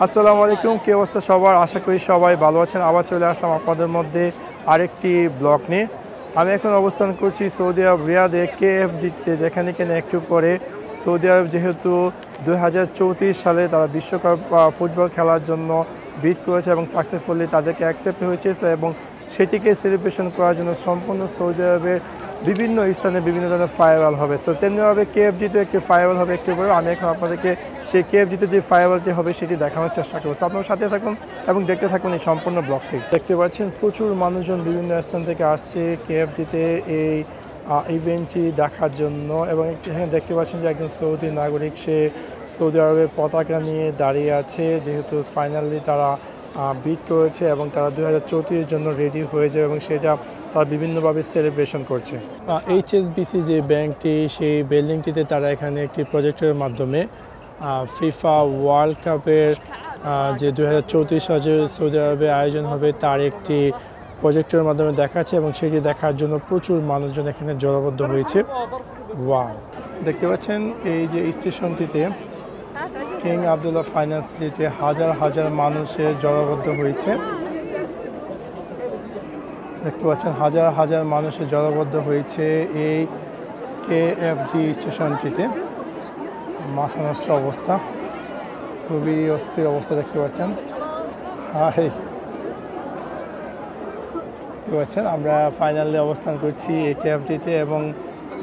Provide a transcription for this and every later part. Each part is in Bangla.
আসসালামু আলাইকুম, কি অবস্থা সবার? আশা করি সবাই ভালো আছেন। আবার চলে আসলাম আপনাদের মধ্যে আরেকটি ব্লগ নিয়ে। আমি এখন অবস্থান করছি সৌদি আরব রিয়াদে KFD-তে, যেখানে কিনা একটু পরে সৌদি আরব যেহেতু 2034 সালে তারা বিশ্বকাপ ফুটবল খেলার জন্য বিড করেছে এবং সাকসেসফুলি তাদেরকে অ্যাকসেপ্ট হয়েছে এবং সেটিকে সেলিব্রেশন করার জন্য সম্পূর্ণ সৌদি আরবের বিভিন্ন স্থানে বিভিন্ন ধরনের ফায়ারওয়াল হবে। তো তেমনিভাবে KFD-তে একটি ফায়ারওয়াল হবে একটু পরে। আমি এখন আপনাদেরকে সেই KFD-তে যে ফায়ারওয়ালটি হবে সেটি দেখানোর চেষ্টা করবো। আপনার সাথে থাকুন এবং দেখতে থাকুন এই সম্পূর্ণ ব্লগটি। দেখতে পাচ্ছেন প্রচুর মানুষজন বিভিন্ন স্থান থেকে আসছে KFD-তে এই ইভেন্টটি দেখার জন্য। এবং এখানে দেখতে পাচ্ছেন যে একজন সৌদি নাগরিক, সে সৌদি আরবের পতাকা নিয়ে দাঁড়িয়ে আছে, যেহেতু ফাইনালি তারা বিড করেছে এবং তারা 2034 জন্য রেডি হয়ে যায় এবং সেটা তারা বিভিন্নভাবে সেলিব্রেশন করছে। HSBC যে ব্যাংকটি, সেই বিল্ডিংটিতে তারা এখানে একটি প্রজেক্টরের মাধ্যমে ফিফা ওয়ার্ল্ড কাপের যে 2034 সালে সৌদি আরবে আয়োজন হবে তার একটি প্রজেক্টরের মাধ্যমে দেখাচ্ছে এবং সেটি দেখার জন্য প্রচুর মানুষজন এখানে জড়বদ্ধ হয়েছে। ওয়াও, দেখতে পাচ্ছেন এই যে স্টেশনটিতে কিং আবদুল্লাহ ফাইন্যান্স সিটিতে হাজার হাজার মানুষের জড়বদ্ধ হয়েছে। দেখতে পাচ্ছেন হাজার হাজার মানুষের জড়বদ্ধ হয়েছে এই KFD স্টেশনটিতে। মাথা নষ্ট অবস্থা, খুবই অস্থির অবস্থা। দেখতে পাচ্ছেন দেখতে পাচ্ছেন আমরা ফাইনালি অবস্থান করছি এই KFD-তে এবং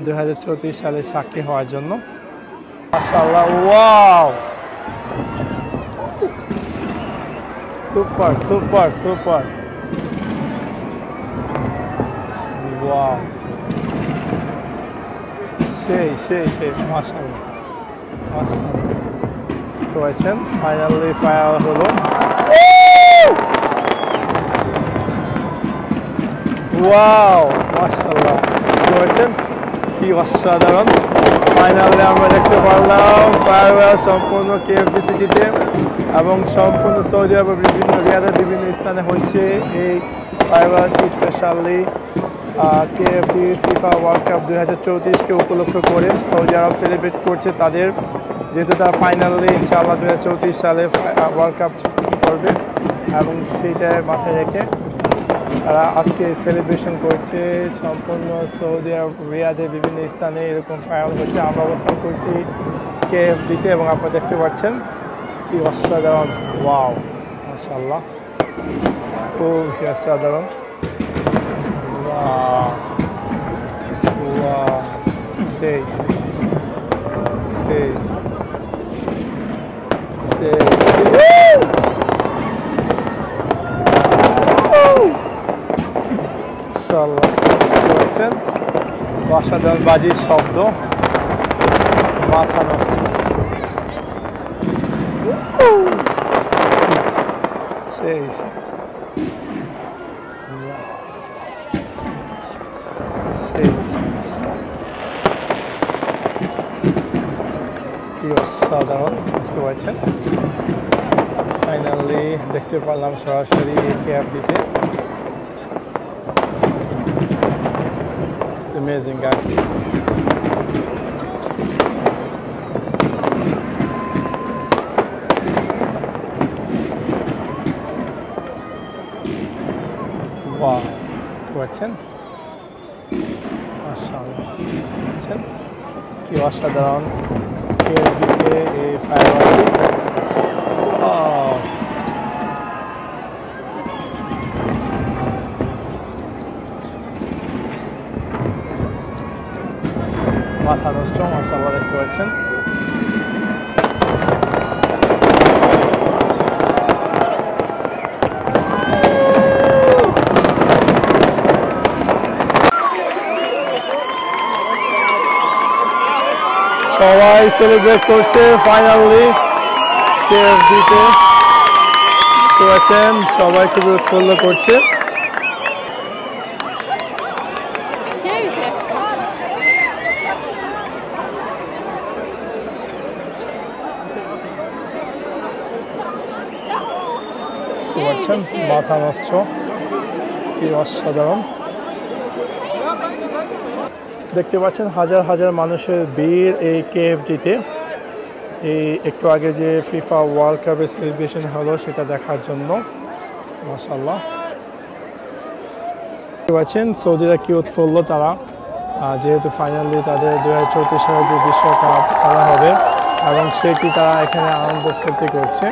2034 সালে সাক্ষী হওয়ার জন্য। মাশাআল্লাহ, wow, super super super, wow, সেই সেই সেই, মাশাআল্লাহ মাশাআল্লাহ। দেখতে পাচ্ছেন ফাইনালি ফায়ার হলো। ওয়াও, মাশাআল্লাহ, দেখতে পাচ্ছেন কি অসাধারণ। ফাইনালি আমরা দেখতে পারলাম ফায়ারওয়াল সম্পূর্ণ KFD সিটিতে এবং সম্পূর্ণ সৌদি আরবের বিভিন্ন রিয়াদের বিভিন্ন স্থানে হচ্ছে এই ফায়ারওয়ালটি। Specially KFD FIFA world cup 2034কে উপলক্ষ করে সৌদি আরব সেলিব্রেট করছে তাদের, যেহেতু তারা ফাইনালি ইনশাআল্লাহ 2034 সালে ওয়ার্ল্ড কাপ করবে এবং সেইটা মাথায় রেখে তারা আজকে সেলিব্রেশন করছে সম্পূর্ণ সৌদি আরব রিয়াদের বিভিন্ন স্থানে এরকম ফায়ার হচ্ছে। আমরা অবস্থান করছি KFD-তে এবং আপনারা দেখতে পাচ্ছেন কি অসাধারণ। ওয়াও, মাশাআল্লাহ, খুবই অসাধারণ। সেই সেই সেই সেই, পাচ্ছেন অসাধারণ বাজির শব্দ, মাথা নষ্ট। সেই কি অসাধারণ, দেখতে পাচ্ছেন ফাইনালি দেখতে পারলাম সরাসরি KFD-তে। Amazing, guys. Wow, দেখতে পাচ্ছেন মাশাআল্লাহ, দেখতে পাচ্ছেন কি অসাধারণ KFD-তে এই ফায়ারওয়ালটি। মাথা নষ্ট, মাশাআল্লাহ, দেখতে পাচ্ছেন। সবাই সেলিব্রেট করছে ফাইনালি KFD-তে, দেখতে পাচ্ছেন সবাই খুবই উৎফুল্ল করছে। মাথা নষ্ট, কি অসাধারণ। দেখতে পাচ্ছেন হাজার হাজার মানুষের ভিড় এই KFD-তে এই একটু আগে যে ফিফা ওয়ার্ল্ড কাপের সেলিব্রেশন হলো সেটা দেখার জন্য। মাশাআল্লাহ, দেখতে পাচ্ছেন সৌদিরা কি উৎফুল্ল তারা, যেহেতু ফাইনালি তাদের 2034 সালে যে বিশ্বকাপ খেলা হবে এবং সেটি তারা এখানে আনন্দ ফুর্তি করছে।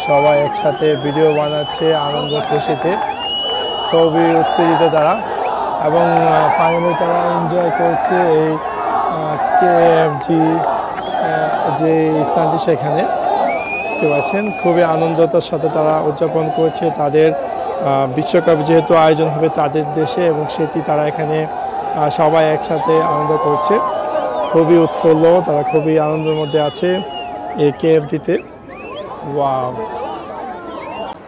সবাই একসাথে ভিডিও বানাচ্ছে আনন্দ খুশিতে, খুবই উত্তেজিত তারা এবং ফাইনালি তারা এনজয় করছে এই কেএফডি যে স্থানটি সেখানে। দেখতে পাচ্ছেন খুবই আনন্দতার সাথে তারা উদযাপন করছে তাদের বিশ্বকাপ যেহেতু আয়োজন হবে তাদের দেশে এবং সেটি তারা এখানে সবাই একসাথে আনন্দ করছে। খুবই উৎফুল্ল, তারা খুবই আনন্দের মধ্যে আছে এই কেএফডিতে। ওয়াও,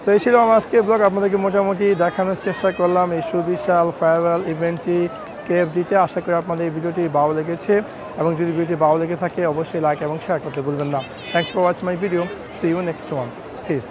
সো এই ছিল আমার আজকে ব্লগ। আপনাদেরকে মোটামুটি দেখানোর চেষ্টা করলাম এই সুবিশাল ফেয়ারওয়েল ইভেন্টটি কেএফডিতে। আশা করি আপনাদের এই ভিডিওটি ভালো লেগেছে এবং যদি ভিডিওটি ভালো লেগে থাকে অবশ্যই লাইক এবং শেয়ার করতে ভুলবেন না। Thanks for watching my video. See you next one. Please.